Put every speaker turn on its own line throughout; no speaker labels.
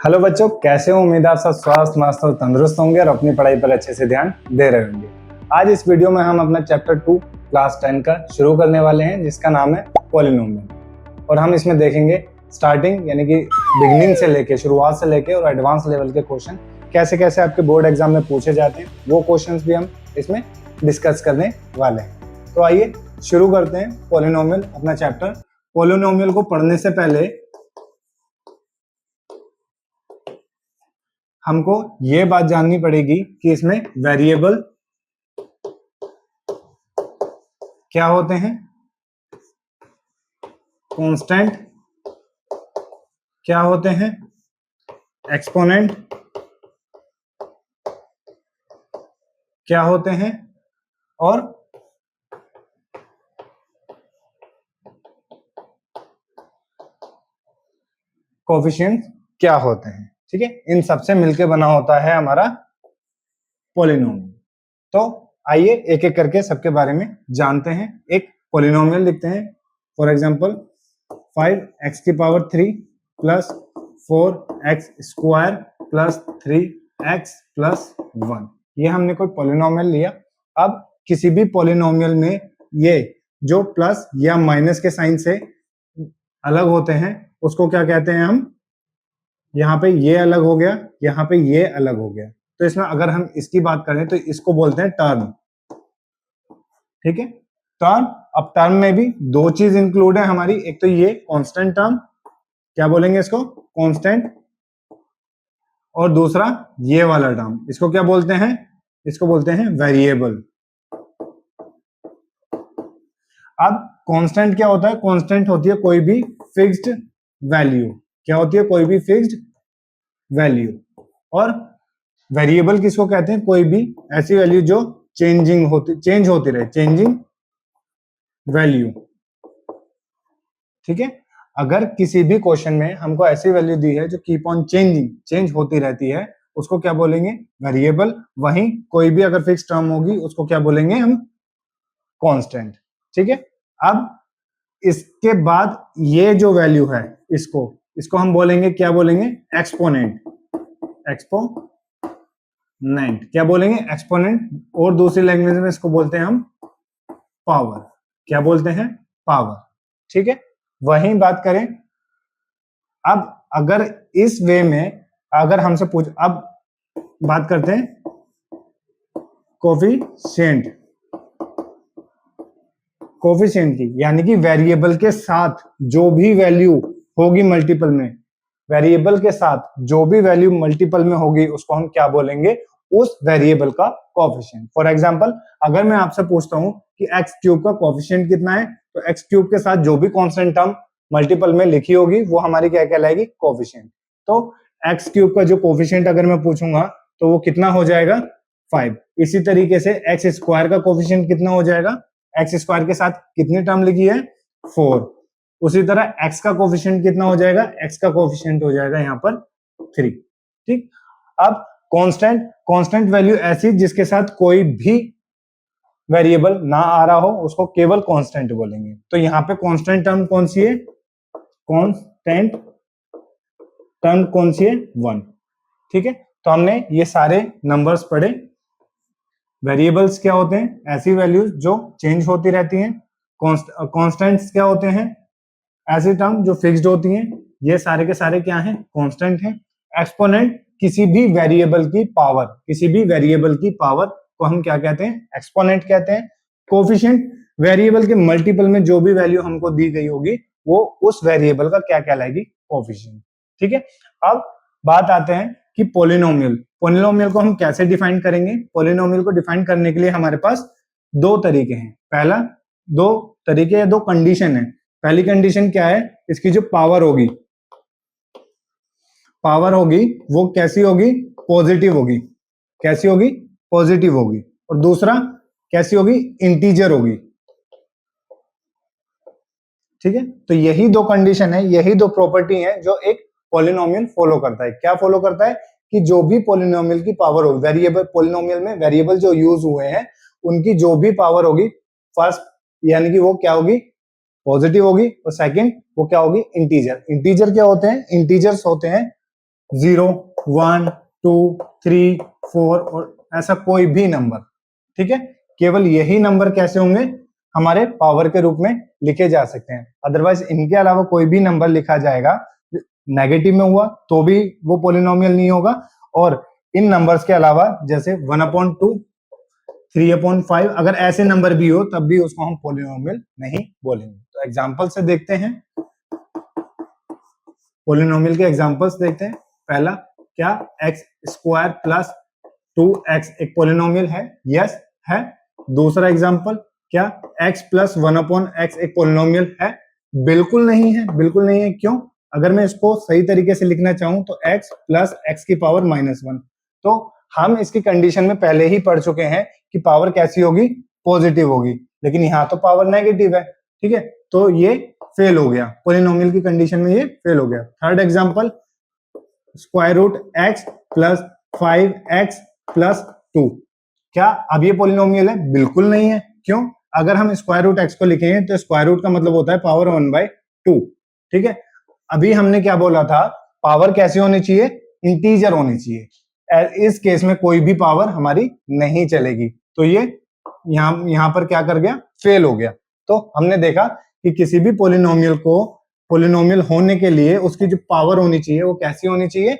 Hello बच्चों, कैसे हो? उम्मीद आप सब स्वस्थ मस्त और तंदुरुस्त होंगे और अपनी पढ़ाई पर अच्छे से ध्यान दे रहे होंगे। आज इस वीडियो में हम अपना चैप्टर 2 क्लास 10 का शुरू करने वाले हैं, जिसका नाम है पॉलिनोमियल। और हम इसमें देखेंगे स्टार्टिंग यानी कि बिगिनिंग से लेके, शुरुआत से लेके और एडवांस लेवल के क्वेश्चन कैसे कैसे आपके बोर्ड एग्जाम में पूछे जाते हैं, वो क्वेश्चंस भी हम इसमें डिस्कस करने वाले हैं। तो आइए शुरू करते हैं पॉलिनोमियल अपना चैप्टर। पॉलिनोमियल को पढ़ने से पहले हमको ये बात जाननी पड़ेगी कि इसमें वेरिएबल क्या होते हैं, कांस्टेंट क्या होते हैं, एक्सपोनेंट क्या होते हैं और कोफिशिएंट क्या होते हैं। ठीक है, इन सबसे मिलकर बना होता है हमारा पॉलिनोमियल। तो आइए एक एक करके सबके बारे में जानते हैं। एक पॉलिनोमियल लिखते हैं, फॉर एग्जांपल 5x की power 3 plus 4x square plus 3x plus 1। ये हमने कोई पॉलिनोमियल लिया। अब किसी भी पॉलिनोमियल में ये जो प्लस या माइनस के साइन से अलग होते हैं उसको क्या कहते हैं हम? यहाँ पे ये अलग हो गया, यहाँ पे ये अलग हो गया, तो इसमें अगर हम इसकी बात करें तो इसको बोलते हैं टर्म। ठीक है, टर्म। अब टर्म में भी दो चीज इंक्लूड है हमारी, एक तो ये कांस्टेंट टर्म, क्या बोलेंगे इसको? कांस्टेंट। और दूसरा ये वाला टर्म, इसको क्या बोलते हैं? इसको बोलते हैं वेरिएबल। अब कांस्टेंट क्या होता है? कांस्टेंट होती है कोई भी फिक्स्ड वैल्यू। क्या होती है? कोई भी फिक्स्ड वैल्यू। और वेरिएबल किसको कहते हैं? कोई भी ऐसी वैल्यू जो चेंज होती रहे, चेंजिंग वैल्यू। ठीक है, अगर किसी भी क्वेश्चन में हमको ऐसी वैल्यू दी है जो कीप ऑन चेंज होती रहती है, उसको क्या बोलेंगे? वेरिएबल। वहीं कोई भी अगर फिक्स टर्म होगी उसको क्या बोलेंगे हम? कांस्टेंट। ठीक है, अब इसके बाद ये जो वैल्यू है इसको हम बोलेंगे, क्या बोलेंगे? एक्सपोनेंट। क्या बोलेंगे? एक्सपोनेंट। और दूसरी लैंग्वेज में इसको बोलते हैं हम पावर। क्या बोलते हैं? पावर। ठीक है, वही बात करें अब अगर इस वे में अगर हमसे पूछ, अब बात करते हैं कोफिशिएंट की, यानी कि वेरिएबल के साथ जो भी वैल्यू होगी मल्टीपल में, वेरिएबल के साथ जो भी वैल्यू मल्टीपल में होगी उसको हम क्या बोलेंगे? उस वेरिएबल का कोफिशिएंट। फॉर एग्जांपल, अगर मैं आपसे पूछता हूं कि एक्स क्यूब का कोफिशिएंट कितना है, तो एक्स क्यूब के साथ जो भी कांस्टेंट टर्म मल्टीपल में लिखी होगी वो हमारी क्या कहलाएगी? कोफिशिएंट। तो एक्स क्यूब का जो कोफिशिएंट अगर मैं पूछूंगा तो वो कितना हो जाएगा? 5। इसी तरीके से एक्स स्क्वायर का कोफिशिएंट कितना हो जाएगा? एक्स स्क्वायर के साथ कितनी टर्म लिखी है? 4। उसी तरह x का कोफिशिएंट कितना हो जाएगा? x का कोफिशिएंट हो जाएगा यहाँ पर 3। ठीक, अब कांस्टेंट वैल्यू ऐसी जिसके साथ कोई भी वेरिएबल ना आ रहा हो उसको केवल कांस्टेंट बोलेंगे। तो यहाँ पे कांस्टेंट टर्म कौन सी है? कांस्टेंट टर्म कौन सी है? 1। ठीक है, तो हमने ये सारे नंबर्स पढ़े। वेरिएबल्स क्या होते हैं? ऐसी वैल्यूज जो चेंज होती रहती हैं। कांस्टेंट्स क्या होते हैं? ऐसी टर्म जो फिक्स्ड होती हैं। ये सारे के सारे क्या हैं? कांस्टेंट हैं। एक्सपोनेंट किसी भी वेरिएबल की पावर को हम क्या कहते हैं? एक्सपोनेंट कहते हैं। कोफिशिएंट वेरिएबल के मल्टीपल में जो भी वैल्यू हमको दी गई होगी वो उस वेरिएबल का क्या कहलाएगी? कोफिशिएंट। ठीक है, अब बात आते हैं कि पॉलिनोमियल को हम कैसे डिफाइन करेंगे। पॉलिनोमियल को डिफाइन करने के लिए हमारे पास दो तरीके हैं। पहला, दो तरीके या दो कंडीशन है। पहली कंडीशन क्या है? इसकी जो पावर होगी वो कैसी होगी? पॉजिटिव होगी। कैसी होगी? पॉजिटिव होगी। और दूसरा कैसी होगी? इंटीजर होगी। ठीक है, तो यही दो कंडीशन है, यही दो प्रॉपर्टी है जो एक पॉलिनोमियल फॉलो करता है। क्या फॉलो करता है? कि जो भी पॉलिनोमियल की पावर होगी, वेरिएबल पॉलिनोमियल में वेरिएबल जो यूज हुए हैं उनकी जो भी पावर होगी, फर्स्ट यानी कि वो क्या होगी? पॉजिटिव होगी। और सेकंड वो क्या होगी? इंटीजर। इंटीजर क्या होते हैं? इंटीजर्स होते हैं 0, 1, 2, 3, 4 और ऐसा कोई भी नंबर, ठीक है। केवल यही नंबर कैसे होंगे, हमारे पावर के रूप में लिखे जा सकते हैं। अदरवाइज इनके अलावा कोई भी नंबर लिखा जाएगा, नेगेटिव में हुआ तो भी वो पॉलिनोमियल नहीं होगा, और इन नंबर्स के अलावा जैसे 1/2, 3/5 अगर ऐसे नंबर भी हो तब भी उसको हम पॉलिनोमियल नहीं बोलेंगे। तो एग्जांपल से देखते हैं, पॉलिनोमियल के एग्जांपल्स देखते हैं। पहला, क्या x² प्लस 2x एक पॉलिनोमियल है? यस है। दूसरा एग्जांपल, क्या x प्लस 1/x एक पॉलिनोमियल है? बिल्कुल नहीं है, बिल्कुल नहीं है। क्यों? अगर मैं इसको सही तरीके से लिखना चाहूं तो x प्लस x की पावर -1, तो हम इसकी कंडीशन में पहले ही पढ़ चुके हैं कि पावर कैसी होगी, पॉजिटिव होगी, लेकिन यहाँ तो पावर नेगेटिव है, ठीक है, तो ये फेल हो गया, पॉलिनोमियल की कंडीशन में ये फेल हो गया। Third example, √x plus 5x plus 2, क्या अब ये पॉलिनोमियल है? बिल्कुल नहीं है। क्यों? अगर हम √x को लिखेंगे तो स्क्वायर रूट का मतलब होता है पावर 1/2, ठीक है। अभी हमने क्या बोला था, पावर कैसी होनी चाहिए, इंटीजर होनी चाहिए। इस केस में कोई भी पावर हमारी नहीं चलेगी, तो ये यहां पर क्या कर गया, फेल हो गया। तो हमने देखा कि किसी भी पॉलिनोमियल को पॉलिनोमियल होने के लिए उसकी जो पावर होनी चाहिए वो कैसी होनी चाहिए,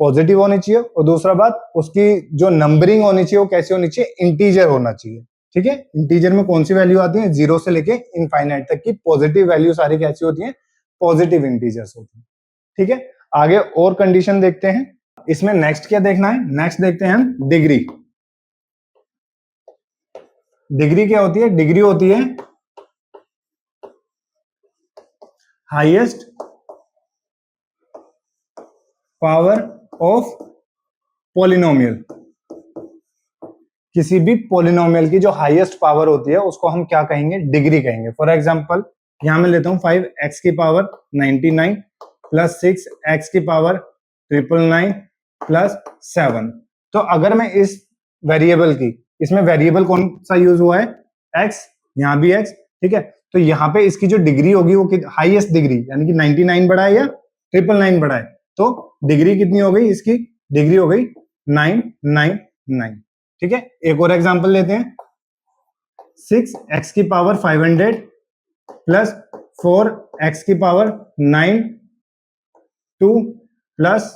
पॉजिटिव होनी चाहिए, और दूसरा बात, उसकी जो नंबरिंग होनी चाहिए वो कैसी होनी चाहिए, इंटीजर होना चाहिए, ठीक है। इंटीजर में कौन सी वैल्यू आती है, 0 से लेके इनफाइनाइट तक की पॉजिटिव वैल्यू सारी कैसी होती है, पॉजिटिव इंटीजर्स होती है, ठीक है। आगे और कंडीशन देखते हैं। इसमें नेक्स्ट क्या देखना है, नेक्स्ट देखते हैं हम डिग्री। डिग्री क्या होती है, डिग्री होती है हाईएस्ट पावर ऑफ पॉलिनोमियल। किसी भी पॉलिनोमियल की जो हाईएस्ट पावर होती है उसको हम क्या कहेंगे, डिग्री कहेंगे। फॉर एग्जांपल यहां मैं लेता हूं 5x की पावर 99 प्लस 6x की पावर 999 प्लस 7। तो अगर मैं इस वेरिएबल की, इसमें वेरिएबल कौन सा यूज हुआ है, x, यहां भी x, ठीक है। तो यहाँ पे इसकी जो डिग्री होगी वो हाईएस्ट डिग्री, यानी कि 99 बड़ा है या 999 बड़ा है, तो डिग्री कितनी हो गई, इसकी डिग्री हो गई 999, ठीक है। एक और एग्जांपल लेते हैं, 6x की पावर 500 प्लस 4x की पावर 92 प्लस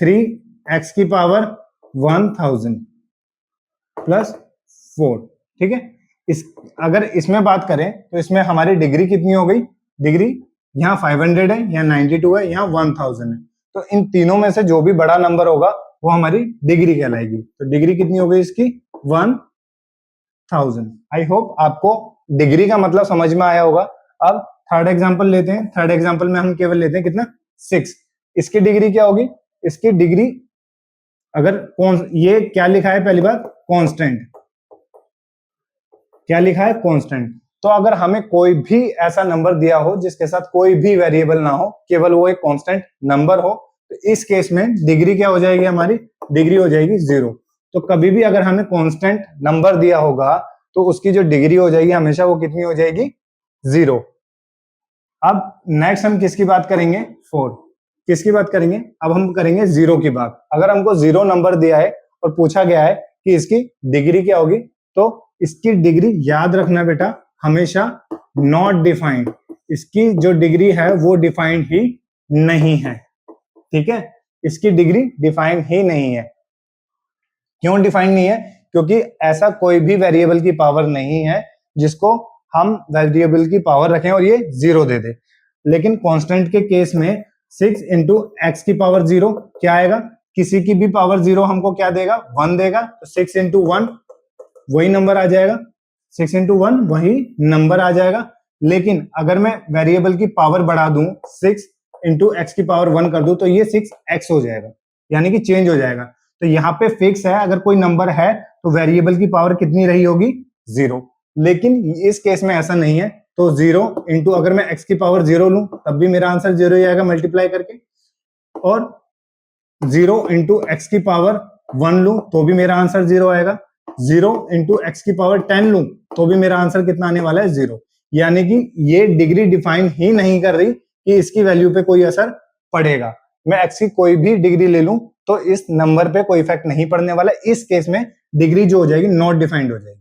3x की पावर 1000 प्लस 4, ठीक है। अगर इसमें बात करें तो इसमें हमारी डिग्री कितनी हो गई, डिग्री यहाँ 500 है, यहाँ 92 है, यहाँ 1000 है, तो इन तीनों में से जो भी बड़ा नंबर होगा वो हमारी डिग्री कहलाएगी। तो डिग्री कितनी हो गई इसकी, 1000। आई होप आपको डिग्री का मतलब समझ में आया होगा। अब थर्ड एग्जांपल लेते हैं। थर्ड एग्जांपल में हम केवल लेते हैं कितना, 6। इसकी डिग्री क्या होगी, इसकी डिग्री अगर ये क्या लिखा है, पहली बात कांस्टेंट, क्या लिखा है, कांस्टेंट। तो अगर हमें कोई भी ऐसा नंबर दिया हो जिसके साथ कोई भी वेरिएबल ना हो, केवल वो एक कांस्टेंट नंबर हो, तो इस केस में डिग्री क्या हो जाएगी, हमारी डिग्री हो जाएगी 0। तो कभी भी अगर हमें कांस्टेंट नंबर दिया होगा तो उसकी जो डिग्री हो जाएगी हमेशा वो कितनी हो जाएगी, 0। अब नेक्स्ट हम किसकी बात करेंगे, 4। किसकी बात करेंगे, अब हम करेंगे 0 की बात। अगर हमको 0 नंबर दिया है और पूछा गया है कि इसकी डिग्री क्या होगी, तो इसकी डिग्री याद रखना बेटा, हमेशा नॉट डिफाइंड। इसकी जो डिग्री है वो डिफाइंड ही नहीं है, ठीक है। इसकी डिग्री डिफाइंड ही नहीं है। क्यों डिफाइंड नहीं है, क्योंकि ऐसा कोई भी वेरिएबल की पावर नहीं है जिसको हम वेरिएबल की पावर रखें और ये 0 दे दे। लेकिन कांस्टेंट के केस में 6 इंटू एक्स की पावर 0 क्या आएगा, किसी की भी पावर 0 हमको क्या देगा, 1 देगा, तो 6 इंटू 1 वही नंबर आ जाएगा, 6 इंटू 1 वही नंबर आ जाएगा। लेकिन अगर मैं वेरिएबल की पावर बढ़ा दूं, 6 इंटू एक्स की पावर 1 कर दूं, तो ये 6x हो जाएगा, यानी कि चेंज हो जाएगा। तो यहाँ पे फिक्स है, अगर कोई नंबर है तो वेरिएबल की पावर कितनी रही होगी, 0। लेकिन इस केस में ऐसा नहीं है, तो 0 इंटू, अगर मैं x की पावर 0 लूं तब भी मेरा आंसर 0 ही आएगा मल्टीप्लाई करके, और 0 इंटू एक्स की पावर 1 लूं तो भी मेरा आंसर 0 आएगा, 0 इंटू एक्स की पावर 10 लूं तो भी मेरा आंसर कितना आने वाला है, 0। यानी कि ये डिग्री डिफाइन ही नहीं कर रही कि इसकी वैल्यू पे कोई असर पड़ेगा। मैं x की कोई भी डिग्री ले लूं तो इस नंबर पे कोई इफेक्ट नहीं पड़ने वाला। इस केस में डिग्री जो हो जाएगी नॉट डिफाइंड हो जाएगी।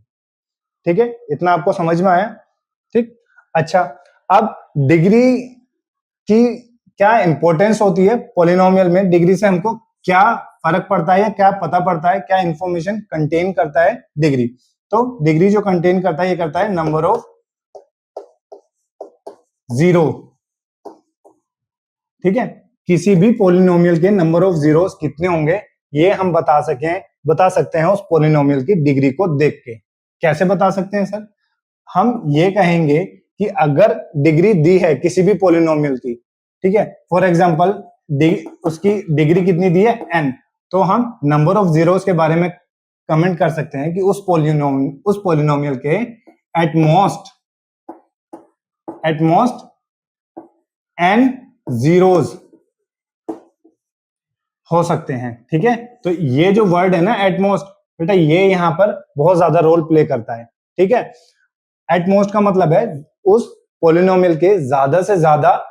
ठीक है, इतना आपको समझ में आया? ठीक। अच्छा, अब डिग्री की क्या इंपॉर्टेंस होती है पॉलिनोमियल में, डिग्री से हमको क्या फर्क पड़ता है या क्या पता पड़ता है, क्या इंफॉर्मेशन कंटेन करता है डिग्री? तो डिग्री जो कंटेन करता है, ये करता है नंबर ऑफ जीरो। ठीक है, किसी भी पॉलिनोमियल के नंबर ऑफ जीरोस कितने होंगे ये हम बता सकते हैं उस पॉलिनोमियल की डिग्री को देख के। कैसे बता सकते हैं सर? हम ये कहेंगे कि अगर डिग्री दी है किसी भी पॉलिनोमियल की, ठीक है, फॉर एग्जांपल उसकी डिग्री कितनी दी है n, तो हम नंबर ऑफ जीरोस के बारे में कमेंट कर सकते हैं कि उस पॉलिनोमियल के एट मोस्ट n जीरोस हो सकते हैं। ठीक है, तो ये जो वर्ड है ना एटमोस्ट, बेटा ये यहां पर बहुत ज्यादा रोल प्ले करता है। ठीक है, एटमोस्ट का मतलब है उस पॉलिनोमियल के ज्यादा से ज्यादा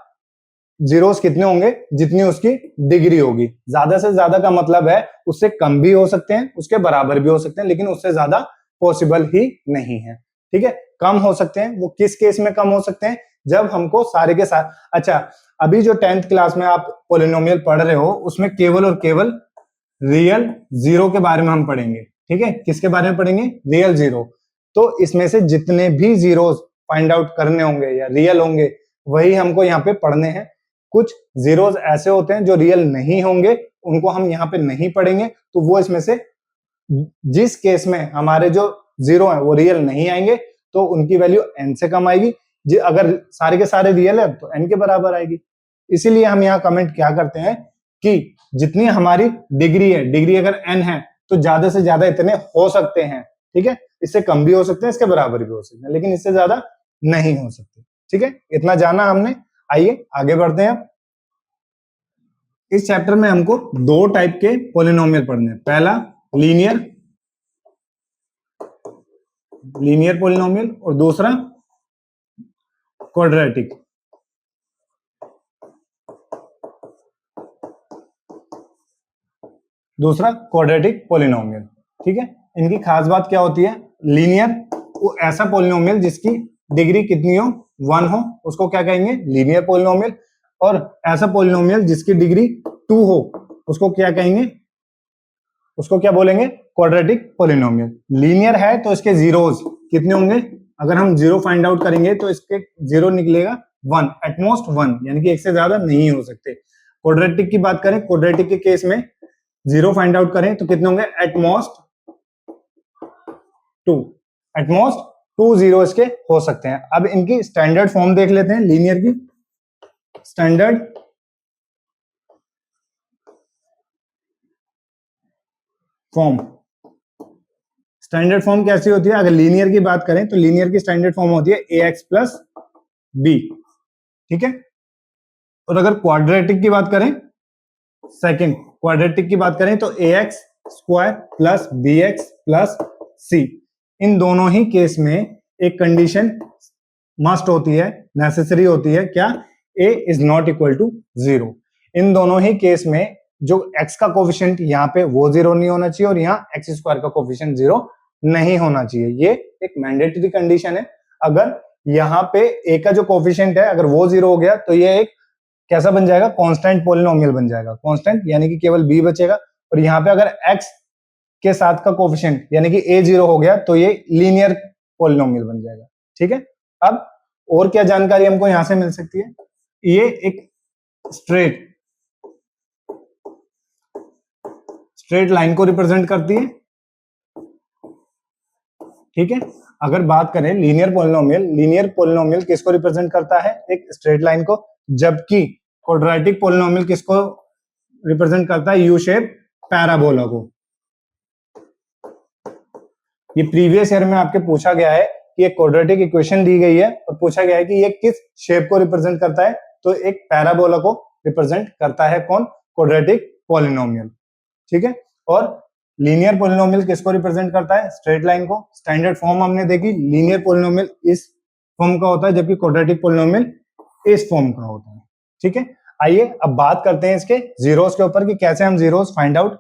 जीरोस कितने होंगे जितनी उसकी डिग्री होगी। ज्यादा से ज्यादा का मतलब है उससे कम भी हो सकते हैं, उसके बराबर भी हो सकते हैं, लेकिन उससे ज्यादा पॉसिबल ही नहीं है। ठीक है, कम हो सकते हैं। वो किस केस में कम हो सकते हैं? जब हमको सारे के साथ, अच्छा अभी जो 10th क्लास में आप पॉलिनोमियल पढ़ रहे हो उसमें केवल और केवल रियल जीरो के बारे में हम पढ़ेंगे। ठीक है, किसके बारे में पढ़ेंगे? Real zero. तो इसमें से जितने भी जीरोस फाइंड आउट करने होंगे या रियल होंगे वही हमको यहाँ पे पढ़ने हैं। कुछ जीरोस ऐसे होते हैं जो रियल नहीं होंगे, उनको हम यहाँ पे नहीं पढ़ेंगे। तो वो इसमें से जिस केस में हमारे जो जीरो है वो रियल नहीं आएंगे तो उनकी वैल्यू n से कम आएगी। अगर सारे के सारे रियल है तो n के बराबर आएगी। इसीलिए हम यहाँ कमेंट क्या करते हैं कि जितनी हमारी डिग्री है, डिग्री अगर n है तो ज्यादा से ज्यादा इतने हो सकते हैं। ठीक है, इससे कम भी हो सकते हैं, इसके बराबर भी हो सकते हैं, लेकिन इससे ज्यादा नहीं हो सकते। ठीक है, इतना जाना हमने। आइए आगे बढ़ते हैं। इस चैप्टर में हमको दो टाइप के पॉलिनोमियल पढ़ने हैं। पहला लीनियर पॉलिनोमियल और दूसरा क्वाड्रेटिक। पॉलिनोमियल। ठीक है, इनकी खास बात क्या होती है? लीनियर वो ऐसा पॉलिनोमियल जिसकी डिग्री कितनी हो? 1 हो, उसको क्या कहेंगे? Linear polynomial. और ऐसा पॉलिनोमियल जिसकी डिग्री 2 हो उसको क्या कहेंगे? उसको क्या बोलेंगे? Quadratic polynomial. लीनियर है तो इसके जीरोस कितने होंगे? अगर हम जीरो फाइंड आउट करेंगे तो इसके जीरो निकलेगा 1, एटमोस्ट 1, यानी कि एक से ज्यादा नहीं हो सकते। क्वाड्रेटिक की बात करें, क्वाड्रेटिक के केस में जीरो फाइंड आउट करें तो कितने होंगे? एटमोस्ट 2, एटमोस्ट 2 जीरो इसके हो सकते हैं। अब इनकी स्टैंडर्ड फॉर्म देख लेते हैं लीनियर की। स्टैंडर्ड फॉर्म, स्टैंडर्ड फॉर्म कैसी होती है? अगर लीनियर की बात करें तो लीनियर की स्टैंडर्ड फॉर्म होती है ax प्लस बी। ठीक है, और अगर क्वाड्रेटिक की बात करें, सेकंड क्वाड्रेटिक की बात करें तो ax square plus bx plus c। इन दोनों ही केस में एक कंडीशन मस्ट होती है, नेसेसरी होती है। क्या? a is not equal to 0। इन दोनों ही केस में जो x का कोफिशिएंट यहाँ पे वो 0 नहीं होना चाहिए और यहाँ x स्क्वायर का कोफिशिएंट 0 नहीं होना चाहिए। ये एक मैंडेटरी कंडीशन है। अगर यहाँ पे a का जो कोफिशिएंट है अगर वो 0 हो गया तो ये एक कैसा बन जाएगा? कांस्टेंट पॉलिनोमियल बन जाएगा। कांस्टेंट यानी कि केवल b बचेगा। और यहाँ पे अगर x के साथ का कोफिशिएंट यानी कि a 0 हो गया तो ये लीनियर पॉलिनोमियल बन जाएगा। ठीक है, अब और क्या जानकारी हमको यहां से मिल सकती है? ये एक स्ट्रेट लाइन को रिप्रेजेंट करती है। ठीक है, अगर बात करें लीनियर पॉलिनोमियल किसको रिप्रेजेंट करता है? एक स्ट्रेट लाइन को। जबकि क्वाड्रेटिक पॉलिनोमियल किसको रिप्रेजेंट करता है? यू शेप पैराबोला को। ये प्रीवियस ईयर में आपके पूछा गया है कि एक क्वाड्रेटिक इक्वेशन दी गई है और पूछा गया है कि ये किस शेप को रिप्रेजेंट करता है, तो एक पैराबोला को रिप्रेजेंट करता है। कौन? Quadratic polynomial. ठीक है, और लीनियर पॉलिनोमियल किसको रिप्रेजेंट करता है? स्ट्रेट लाइन को। स्टैंडर्ड फॉर्म हमने देखी, लीनियर पॉलिनोमियल इस फॉर्म का होता है जबकि क्वाड्रेटिक पॉलिनोमियल इस फॉर्म का होता है। ठीक है, आइए अब बात करते हैं इसके जीरोस के ऊपर कि कैसे हम जीरोस फाइंड आउट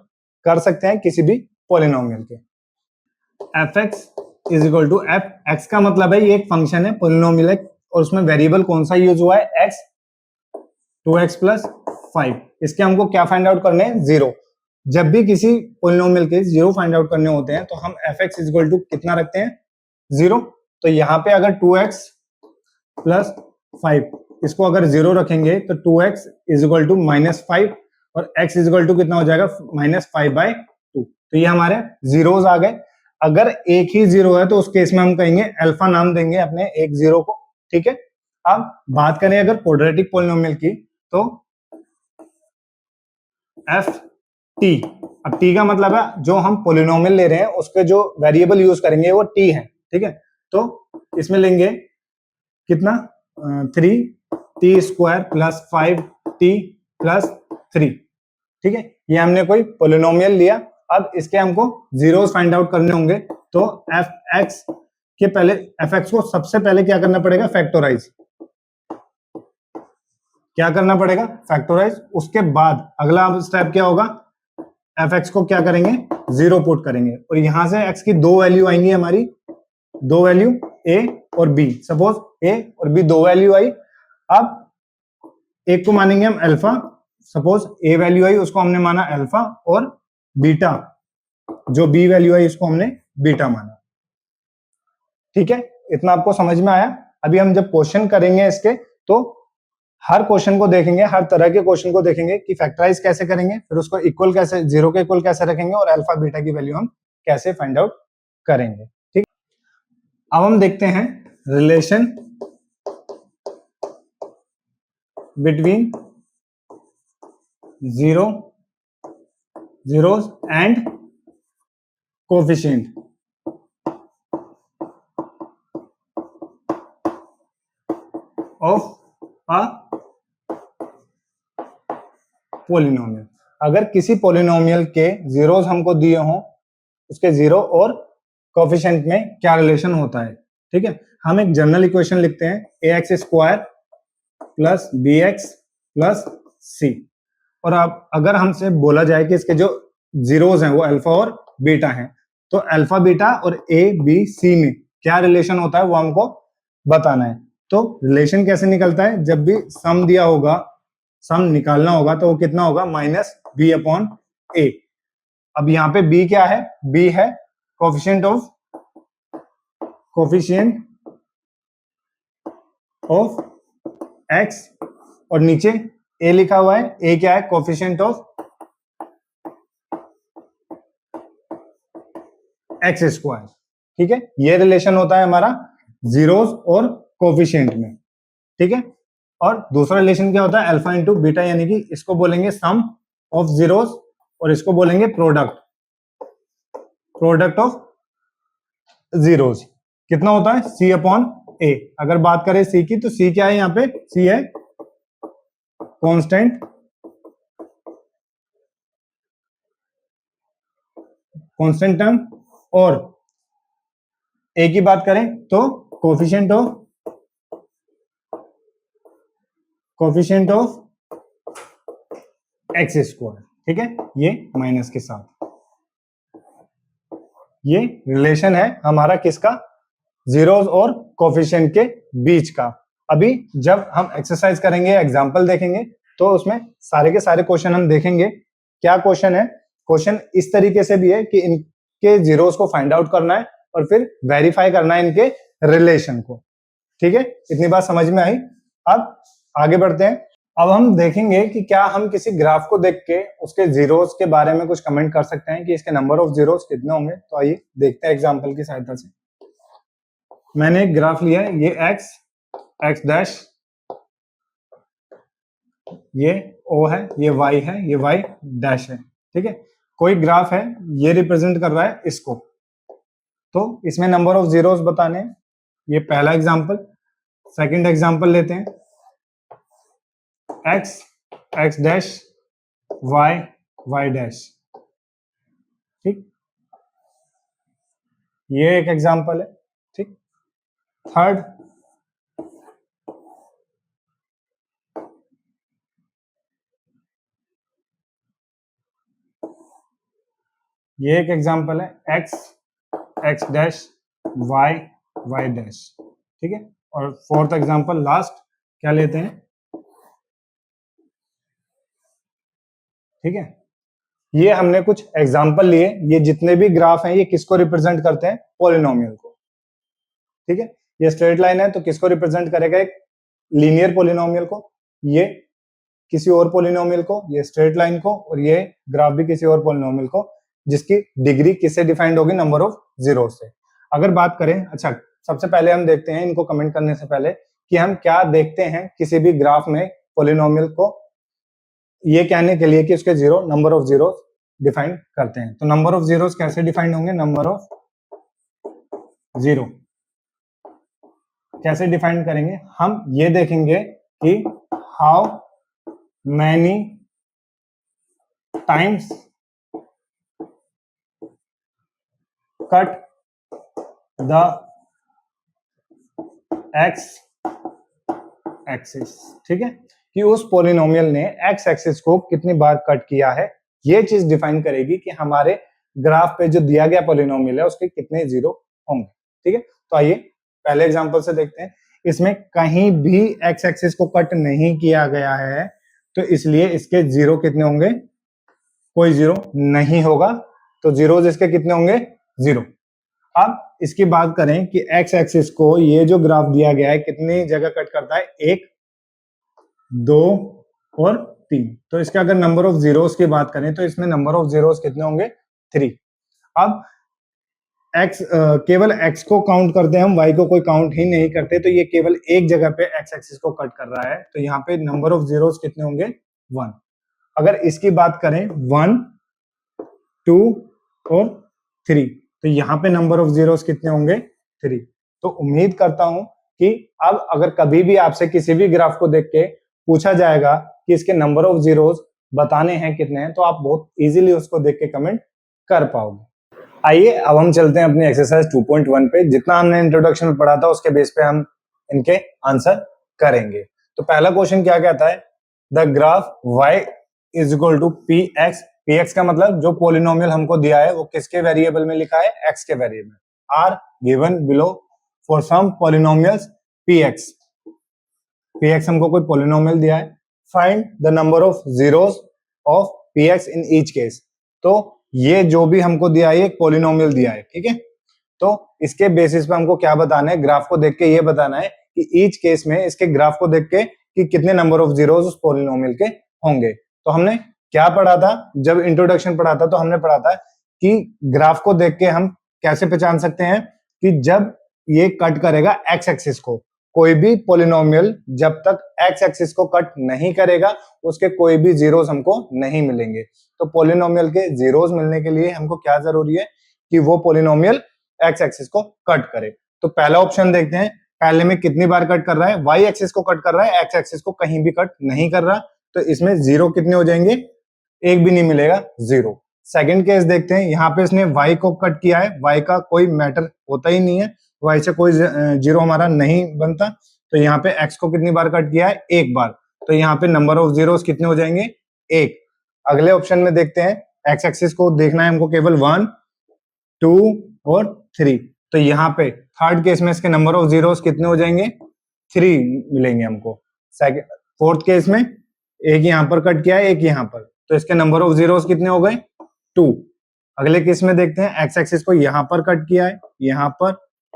कर सकते हैं किसी भी पॉलिनोमियल के। F x is equal to f x का मतलब है ये एक फंक्शन है, पॉलिनोमियल है, और उसमें वेरिएबल कौन सा यूज हुआ है, एक्स, 2x प्लस 5। इसके हमको क्या फाइंड आउट करने हैं, जीरो। जब भी किसी पॉलिनोमियल के जीरो फाइंड आउट करने होते हैं तो हम f x is equal to कितना रखते हैं, जीरो। तो यहाँ पे अगर 2x प्लस 5 इसको अगर जीरो रखेंगे तो 2x इज इक्वल टू -5 और x इज इक्वल टू कितना हो जाएगा, -5/2। तो ये हमारे जीरोस आ गए। अगर एक ही जीरो है तो उस केस में हम कहेंगे अल्फा नाम देंगे अपने एक जीरो को, ठीक है। अब बात करें अगर क्वाड्रेटिक पॉलिनोमियल की तो एफ टी, अब टी का मतलब है जो हम पॉलिनोमियल ले रहे हैं उसके जो वेरिएबल यूज करेंगे वो टी है, ठीक है। तो इसमें लेंगे कितना, 3t² प्लस 5t प्लस 3, ठीक है। ये हमने कोई पॉलिनोमियल लिया। अब इसके हमको जीरोस फाइंड आउट करने होंगे तो एफ एक्स के पहले एफ एक्स को सबसे पहले क्या करना पड़ेगा, फैक्टोराइज। क्या करना पड़ेगा, फैक्टोराइज। उसके बाद अगला स्टेप क्या होगा, एफ एक्स को क्या करेंगे, जीरो पुट करेंगे और यहां से एक्स की दो वैल्यू आएंगी हमारी, दो वैल्यू ए और बी। सपोज ए और बी दो वैल्यू आई। अब एक को मानेंगे हम अल्फा, सपोज ए वैल्यू आई उसको हमने माना अल्फा, और बीटा जो बी वैल्यू आई उसको हमने बीटा माना, ठीक है। इतना आपको समझ में आया। अभी हम जब क्वेश्चन करेंगे इसके तो हर क्वेश्चन को देखेंगे, हर तरह के क्वेश्चन को देखेंगे कि फैक्टराइज कैसे करेंगे, फिर उसको इक्वल कैसे, जीरो के इक्वल कैसे रखेंगे और अल्फा बीटा की वैल्यू हम कैसे फाइंड आउट करेंगे, ठीक। अब हम देखते हैं relation between zeros and coefficient of a polynomial। अगर किसी पॉलिनोमियल के जीरोस हमको दिए हों, उसके जीरो और कोफिशिएंट में क्या रिलेशन होता है, ठीक है। हम एक जनरल इक्वेशन लिखते हैं ax² plus bx plus c। और अब अगर हमसे बोला जाए कि इसके जो जीरोस हैं वो अल्फा और बीटा हैं, तो अल्फा बीटा और ए बी सी में क्या रिलेशन होता है वो हमको बताना है। तो रिलेशन कैसे निकलता है, जब भी सम दिया होगा, सम निकालना होगा तो वो कितना होगा, -b/a। अब यहाँ पे b क्या है, b है कोफिशिएंट ऑफ x, और नीचे a लिखा हुआ है, a क्या है, कोफिशिएंट ऑफ x², ठीक है। ये रिलेशन होता है हमारा जीरोस और कोफिशिएंट में, ठीक है। और दूसरा रिलेशन क्या होता है, अल्फा इंटू बीटा, यानी कि इसको बोलेंगे सम ऑफ जीरोस और इसको बोलेंगे प्रोडक्ट ऑफ जीरोस। कितना होता है, c/a। अगर बात करें c की तो c क्या है, यहाँ पे c है कांस्टेंट टर्म, और a की बात करें तो कोफिशिएंट ऑफ x², ठीक है, ये माइनस के साथ। ये रिलेशन है हमारा किसका, जीरोस और कोफिशिएंट के बीच का। अभी जब हम एक्सरसाइज करेंगे, एग्जांपल देखेंगे, तो उसमें सारे के सारे क्वेश्चन हम देखेंगे। क्या क्वेश्चन है, क्वेश्चन इस तरीके से भी है कि इनके जीरोस को फाइंड आउट करना है और फिर वेरीफाई करना है इनके रिलेशन को, ठीक है। इतनी बात समझ में आई। अब आगे बढ़ते हैं। अब हम देखेंगे कि क्या हम किसी ग्राफ को देख के उसके जीरोस के बारे में कुछ कमेंट कर सकते हैं कि इसके नंबर ऑफ जीरोस कितने होंगे। तो आइए देखते हैं एग्जांपल की सहायता से। मैंने एक ग्राफ लिया है, ये x डैश, ये o है, ये y है, ये y डैश है, ठीक है। कोई ग्राफ है, ये रिप्रेजेंट कर रहा है इसको, तो इसमें नंबर ऑफ जीरोस बताने हैं। ये पहला एग्जांपल। सेकंड एग्जांपल लेते हैं, x डैश, y डैश, ठीक। ये एक एग्जांपल है, ठीक। थर्ड, ये एक एग्जांपल है, x x dash y y dash, ठीक है। और फोर्थ एग्जांपल लास्ट क्या लेते हैं, ठीक है। ये हमने कुछ एग्जांपल लिए, ये जितने भी ग्राफ हैं ये किसको रिप्रेजेंट करते हैं, पॉलिनोमियल को, ठीक है। ये स्ट्रेट लाइन है तो किसको रिप्रेजेंट करेगा, एक लीनियर पॉलिनोमियल को, ये किसी और पॉलिनोमियल को, ये स्ट्रेट लाइन को, और ये ग्राफ भी किसी और पॉलिनोमियल को, जिसकी डिग्री किससे डिफाइंड होगी, नंबर ऑफ जीरो से। अगर बात करें, अच्छा सबसे पहले हम देखते हैं इनको कमेंट करने से पहले कि हम क्या देखते हैं किसी भी ग्राफ में पॉलिनोमियल को, ये कहने के लिए कि उसके zero, number of zero define करते हैं। तो नंबर ऑफ जीरोस कैसे डिफाइंड होंगे, नंबर ऑफ जीरो कैसे डिफाइन करेंगे, हम ये देखेंगे कि how many times cut the x axis, ठीक है, कि उस पॉलिनोमियल ने एक्स एक्सिस को कितनी बार कट किया है। ये चीज डिफाइन करेगी कि हमारे ग्राफ पे जो दिया गया पॉलिनोमियल है उसके कितने जीरो होंगे, ठीक है। तो आइए पहले एग्जांपल से देखते हैं, इसमें कहीं भी एक्स एक्सिस को कट नहीं किया गया है, तो इसलिए इसके जीरो कितने होंगे, कोई जीरो नहीं होगा, तो जीरो इसके कितने होंगे, जीरो। अब इसकी बात करें कि एक्स एक्सिस को ये जो ग्राफ दिया गया है कितनी जगह कट करता है, एक, दो और तीन, तो इसके अगर नंबर ऑफ जीरोस की बात करें तो इसमें नंबर ऑफ जीरोस कितने होंगे, थ्री। अब x केवल x को काउंट करते हैं हम, y को कोई काउंट ही नहीं करते, तो ये केवल एक जगह पे x एक्सिस को कट कर रहा है, तो यहाँ पे नंबर ऑफ जीरोस कितने होंगे, वन। अगर इसकी बात करें, वन, टू और थ्री, तो यहाँ पे नंबर ऑफ जीरोस कितने होंगे, थ्री। तो उम्मीद करता हूं कि अब अगर कभी भी आपसे किसी भी ग्राफ को देख के पूछा जाएगा कि इसके नंबर ऑफ जीरोस बताने हैं कितने हैं, तो आप बहुत इजीली उसको देख के कमेंट कर पाओगे। आइए अब हम चलते हैं अपनी एक्सरसाइज 2.1 पे, जितना हमने इंट्रोडक्शन में पढ़ा था उसके बेस पे हम इनके आंसर करेंगे। तो पहला क्वेश्चन क्या कहता है, the graph y is equal to p x, p x का मतलब जो पॉलिनोमियल हमको दिया है वो किसके वेरिएबल में लिखा है, x के variable, are given below for some polynomials p x हमको कोई पॉलिनोमियल दिया है, find the number of zeros of p x in each case. तो ये जो भी हमको दिया है एक पॉलिनोमियल दिया है, ठीक है। तो इसके बेसिस पे हमको क्या बताना है, ग्राफ को देख के ये बताना है कि ईच केस में इसके ग्राफ को देख के कि कितने नंबर ऑफ जीरोस उस पॉलिनोमियल के होंगे। तो हमने क्या पढ़ा था, जब इंट्रोडक्शन पढ़ा था तो हमने पढ़ा था कि ग्राफ को देख के हम कैसे पहचान सकते हैं कि जब ये कट करेगा एक्स एक्सिस को, कोई भी पॉलिनोमियल जब तक एक्स एक्सिस को कट नहीं करेगा उसके कोई भी जीरोस हमको नहीं मिलेंगे। तो पॉलिनोमियल के जीरोस मिलने के लिए हमको क्या जरूरी है कि वो पॉलिनोमियल एक्स एक्सिस को कट करे। तो पहला ऑप्शन देखते हैं, पहले में कितनी बार कट कर रहा है, वाई एक्सिस को कट कर रहा है, एक्स एक्सिस को कहीं भी कट नहीं कर रहा, तो इसमें जीरो कितने हो जाएंगे, एक भी नहीं मिलेगा, जीरो। सेकंड केस देखते हैं, यहाँ पे इसने y को कट किया है, y का कोई मैटर होता ही नहीं है, y से कोई जीरो हमारा नहीं बनता, तो यहाँ पे x को कितनी बार कट किया है, एक बार, तो यहाँ पे नंबर ऑफ जीरोस कितने हो जाएंगे, एक। अगले ऑप्शन में देखते हैं, x एक्सिस को देखना है हमको केवल 1, 2 और 3, तो यहाँ पे थर्ड केस में इसके नंबर ऑफ जीरोस कितने हो जाएंगे, 3 मिलेंगे हमको। फोर्थ केस में एक यहाँ पर कट किया है, एक यहाँ पर, तो इसके नंबर ऑफ जीरोस कितने हो गए, 2। अगले केस में देखते हैं, एक्स एक्सिस को यहाँ पर कट किया है, यहाँ पर,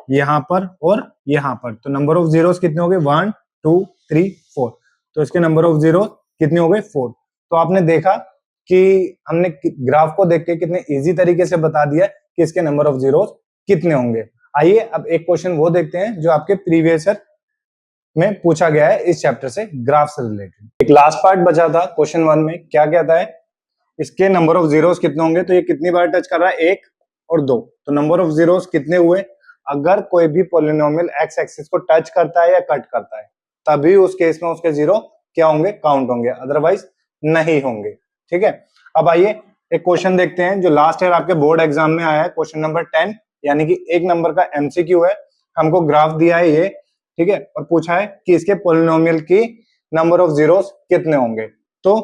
यहाँ पर और यहाँ पर, तो नंबर ऑफ जीरोस कितने हो गए, 1, 2, 3, 4, तो इसके नंबर ऑफ जीरो कितने हो गए, 4। तो आपने देखा कि हमने ग्राफ को देख के कितने इजी तरीके से बता दिया कि इसके नंबर ऑफ जीरोस कितने होंगे। आइए अब एक क्वेश्चन वो देखते हैं जो आपके प्रीवियस ईयर में पूछा गया है इस चैप्टर से, ग्राफ से रिलेटेड। एक लास्ट पार्ट बचा था क्वेश्चन 1 में, क्या कहता है, इसके नंबर ऑफ जीरोस कितने होंगे, तो ये कितनी बार टच कर रहा है, 1 और 2, तो नंबर ऑफ जीरोस कितने हुए। अगर कोई भी पॉलिनोमियल एक्स एक्सिस को टच करता है या कट करता है तभी उस केस में उसके जीरो क्या होंगे, काउंट होंगे, अदरवाइज नहीं होंगे, ठीक है। अब आइए एक क्वेश्चन देखते हैं जो लास्ट ईयर आपके बोर्ड एग्जाम में आया है, क्वेश्चन नंबर 10, यानी कि 1 नंबर का एमसीक्यू है। हमको ग्राफ दिया है ये, ठीक है, और पूछा है कि इसके पॉलिनोमियल की नंबर ऑफ जीरोस कितने होंगे। तो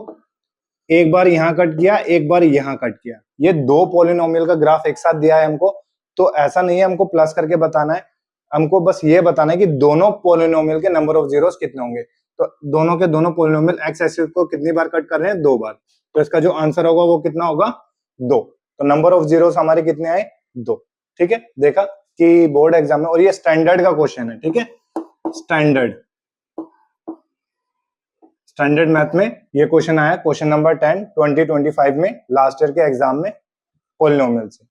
एक बार यहाँ कट किया, एक बार यहाँ कट किया। ये दो पॉलिनोमियल का ग्राफ एक साथ दिया है हमको, तो ऐसा नहीं है हमको प्लस करके बताना है, हमको बस ये बताना है कि दोनों पॉलिनोमियल के नंबर ऑफ जीरोस कितने होंगे। तो दोनों के दोनों पॉलिनोमियल एक्स एक्सिस को कितनी बार कट कर रहे हैं, 2 बार। तो इसका जो आंसर होगा वो कितना होगा, 2। तो नंबर ऑफ जीरोस हमारे कितने आए, 2। ठीक है, देखा कि बोर्ड एग्जाम में, और ये स्टैंडर्ड का क्वेश्चन है। ठीक है, स्टैंडर्ड मैथ में ये क्वेश्चन आया, क्वेश्चन नंबर 10 2025 में, लास्ट ईयर के एग्जाम में, पॉलिनोमियल से।